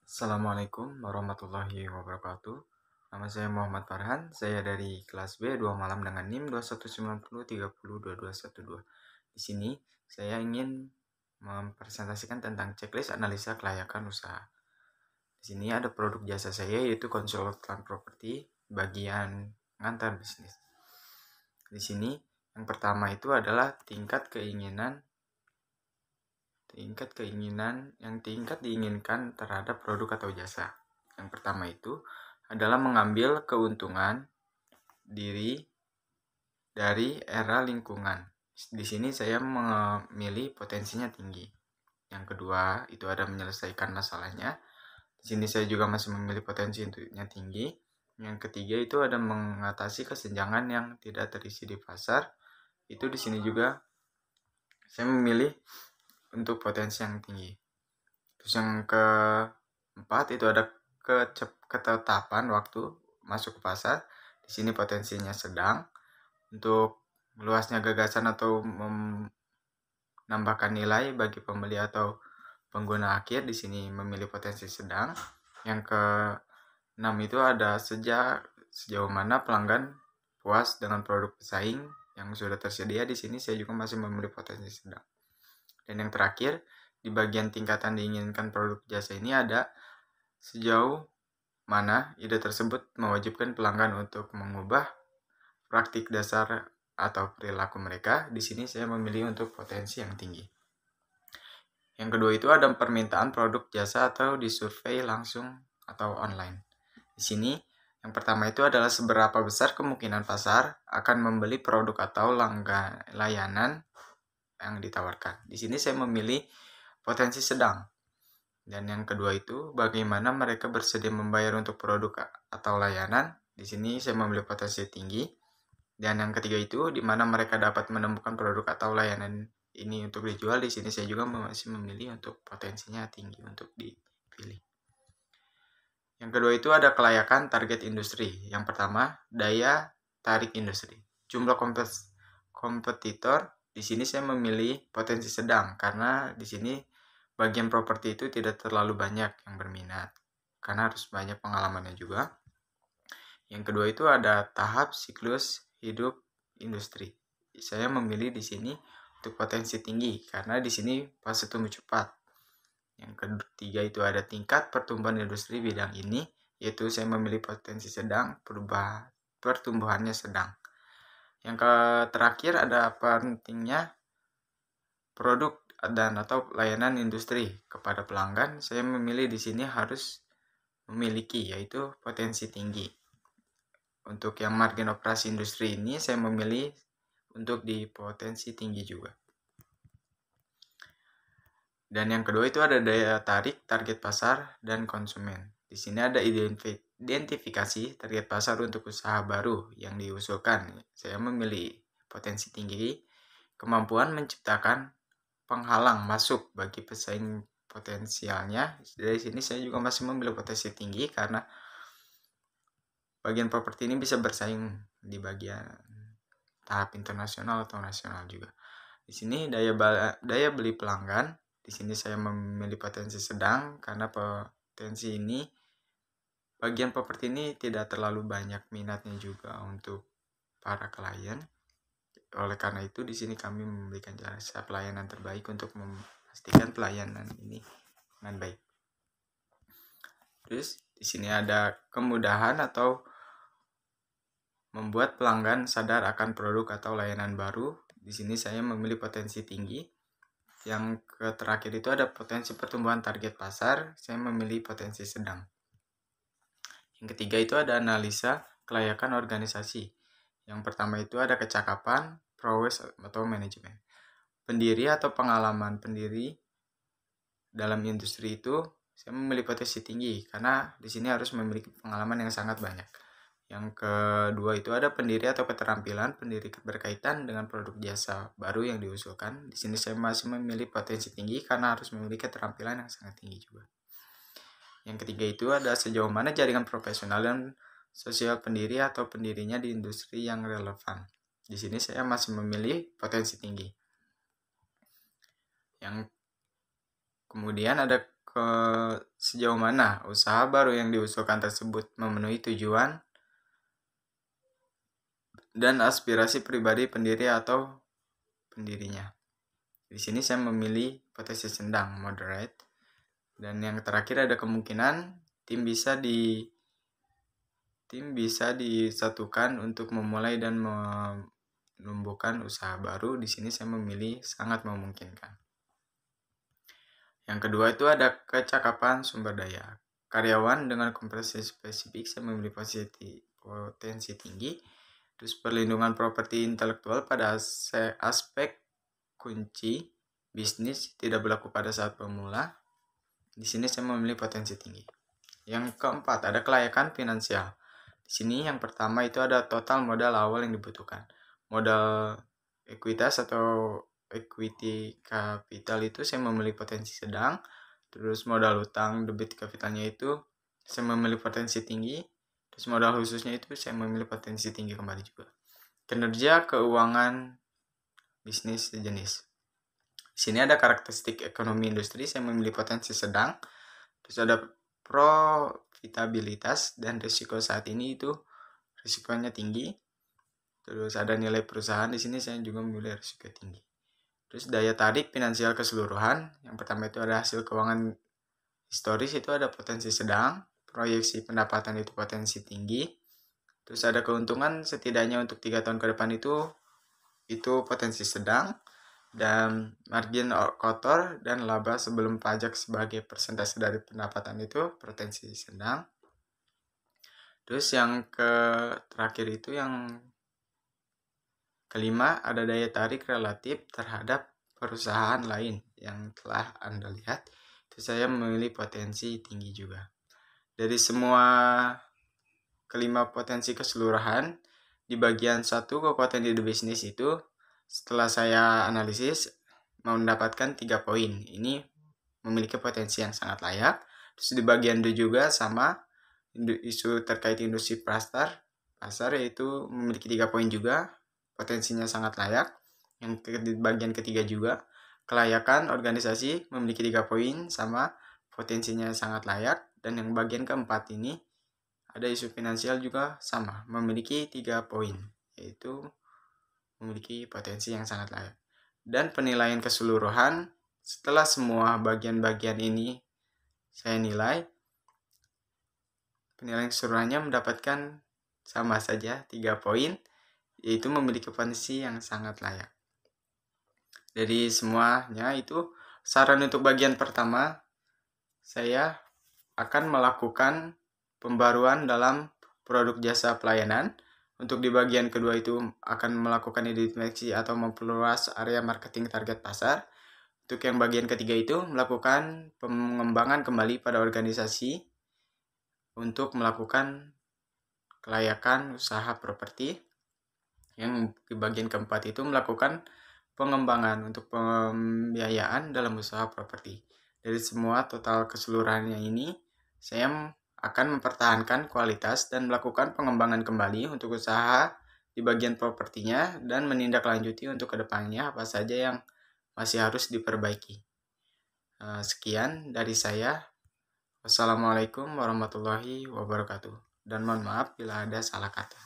Assalamualaikum warahmatullahi wabarakatuh. Nama saya Muhammad Farhan. Saya dari kelas B 2 malam dengan NIM 2190302212. Di sini saya ingin mempresentasikan tentang checklist analisa kelayakan usaha. Di sini ada produk jasa saya yaitu konsultan properti bagian ngantar bisnis. Di sini yang pertama itu adalah tingkat diinginkan terhadap produk atau jasa. Yang pertama itu adalah mengambil keuntungan diri dari era lingkungan. Di sini saya memilih potensinya tinggi. Yang kedua itu ada menyelesaikan masalahnya. Di sini saya juga masih memilih potensi untuknya tinggi. Yang ketiga itu ada mengatasi kesenjangan yang tidak terisi di pasar. Itu di sini juga saya memilih untuk potensi yang tinggi. Terus yang keempat itu ada ketetapan waktu masuk ke pasar. Di sini potensinya sedang. Untuk meluasnya gagasan atau menambahkan nilai bagi pembeli atau pengguna akhir, di sini memilih potensi sedang. Yang keenam itu ada sejauh mana pelanggan puas dengan produk pesaing yang sudah tersedia. Di sini saya juga masih memilih potensi sedang. Dan yang terakhir, di bagian tingkatan diinginkan produk jasa ini ada sejauh mana ide tersebut mewajibkan pelanggan untuk mengubah praktik dasar atau perilaku mereka. Di sini saya memilih untuk potensi yang tinggi. Yang kedua itu ada permintaan produk jasa atau disurvei langsung atau online. Di sini yang pertama itu adalah seberapa besar kemungkinan pasar akan membeli produk atau layanan yang ditawarkan. Di sini saya memilih potensi sedang. Dan yang kedua itu bagaimana mereka bersedia membayar untuk produk atau layanan. Di sini saya memilih potensi tinggi. Dan yang ketiga itu di mana mereka dapat menemukan produk atau layanan ini untuk dijual. Di sini saya juga masih memilih untuk potensinya tinggi untuk dipilih. Yang kedua itu ada kelayakan target industri. Yang pertama, daya tarik industri. Jumlah kompetitor, di sini saya memilih potensi sedang karena di sini bagian properti itu tidak terlalu banyak yang berminat karena harus banyak pengalamannya juga. Yang kedua itu ada tahap siklus hidup industri. Saya memilih di sini untuk potensi tinggi karena di sini fase tumbuh cepat. Yang ketiga itu ada tingkat pertumbuhan industri bidang ini, yaitu saya memilih potensi sedang, pertumbuhannya sedang. Yang terakhir ada pentingnya produk dan atau layanan industri kepada pelanggan. Saya memilih di sini harus memiliki, yaitu potensi tinggi. Untuk yang margin operasi industri ini saya memilih untuk di potensi tinggi juga. Dan yang kedua itu ada daya tarik target pasar dan konsumen. Di sini ada identifikasi target pasar untuk usaha baru yang diusulkan. Saya memilih potensi tinggi, kemampuan menciptakan penghalang masuk bagi pesaing potensialnya. Dari sini saya juga masih memilih potensi tinggi karena bagian properti ini bisa bersaing di bagian tahap internasional atau nasional juga. Di sini daya beli pelanggan. Di sini saya memilih potensi sedang karena potensi ini bagian properti ini tidak terlalu banyak minatnya juga untuk para klien. Oleh karena itu di sini kami memberikan jasa pelayanan terbaik untuk memastikan pelayanan ini dengan baik. Terus di sini ada kemudahan atau membuat pelanggan sadar akan produk atau layanan baru. Di sini saya memilih potensi tinggi. Yang terakhir itu ada potensi pertumbuhan target pasar. Saya memilih potensi sedang. Yang ketiga itu ada analisa kelayakan organisasi. Yang pertama itu ada kecakapan, prowess atau manajemen. Pendiri atau pengalaman pendiri dalam industri itu saya memilih potensi tinggi karena di sini harus memiliki pengalaman yang sangat banyak. Yang kedua itu ada pendiri atau keterampilan pendiri berkaitan dengan produk jasa baru yang diusulkan. Di sini saya masih memilih potensi tinggi karena harus memiliki keterampilan yang sangat tinggi juga. Yang ketiga itu ada sejauh mana jaringan profesional dan sosial pendiri atau pendirinya di industri yang relevan. Di sini saya masih memilih potensi tinggi. Yang kemudian ada sejauh mana usaha baru yang diusulkan tersebut memenuhi tujuan dan aspirasi pribadi pendiri atau pendirinya. Di sini saya memilih potensi sedang, moderate. Dan yang terakhir ada kemungkinan tim bisa disatukan untuk memulai dan menumbuhkan usaha baru. Di sini saya memilih sangat memungkinkan. Yang kedua itu ada kecakapan sumber daya. Karyawan dengan kompetensi spesifik saya memilih potensi tinggi. Terus perlindungan properti intelektual pada aspek kunci bisnis tidak berlaku pada saat pemula. Di sini saya memilih potensi tinggi. Yang keempat ada kelayakan finansial. Di sini yang pertama itu ada total modal awal yang dibutuhkan. Modal ekuitas atau equity capital itu saya memilih potensi sedang. Terus modal utang debit capitalnya itu saya memilih potensi tinggi. Terus modal khususnya itu saya memilih potensi tinggi kembali juga. Kinerja keuangan bisnis sejenis. Di sini ada karakteristik ekonomi industri saya memilih potensi sedang. Terus ada profitabilitas dan risiko saat ini itu risikonya tinggi. Terus ada nilai perusahaan, di sini saya juga memilih risiko tinggi. Terus daya tarik finansial keseluruhan, yang pertama itu ada hasil keuangan historis itu ada potensi sedang, proyeksi pendapatan itu potensi tinggi. Terus ada keuntungan setidaknya untuk 3 tahun ke depan itu potensi sedang. Dan margin kotor dan laba sebelum pajak sebagai persentase dari pendapatan itu potensi sedang. Terus yang terakhir itu yang kelima ada daya tarik relatif terhadap perusahaan lain yang telah Anda lihat. Itu saya memilih potensi tinggi juga. Dari semua kelima potensi keseluruhan di bagian satu kekuatan ide bisnis itu setelah saya analisis mendapatkan 3 poin. Ini memiliki potensi yang sangat layak. Terus di bagian 2 juga sama isu terkait industri pasar yaitu memiliki 3 poin juga, potensinya sangat layak. Yang di bagian ketiga juga kelayakan organisasi memiliki 3 poin sama, potensinya sangat layak. Dan yang bagian keempat ini ada isu finansial juga sama, memiliki 3 poin, yaitu memiliki potensi yang sangat layak. Dan penilaian keseluruhan setelah semua bagian-bagian ini saya nilai, penilaian keseluruhannya mendapatkan sama saja 3 poin, yaitu memiliki potensi yang sangat layak. Dari semuanya itu saran untuk bagian pertama, saya akan melakukan pembaruan dalam produk jasa pelayanan. Untuk di bagian kedua itu akan melakukan identifikasi atau memperluas area marketing target pasar. Untuk yang bagian ketiga itu melakukan pengembangan kembali pada organisasi untuk melakukan kelayakan usaha properti. Yang di bagian keempat itu melakukan pengembangan untuk pembiayaan dalam usaha properti. Dari semua total keseluruhannya ini, saya akan mempertahankan kualitas dan melakukan pengembangan kembali untuk usaha di bagian propertinya dan menindaklanjuti untuk kedepannya apa saja yang masih harus diperbaiki. Sekian dari saya. Wassalamualaikum warahmatullahi wabarakatuh. Dan mohon maaf bila ada salah kata.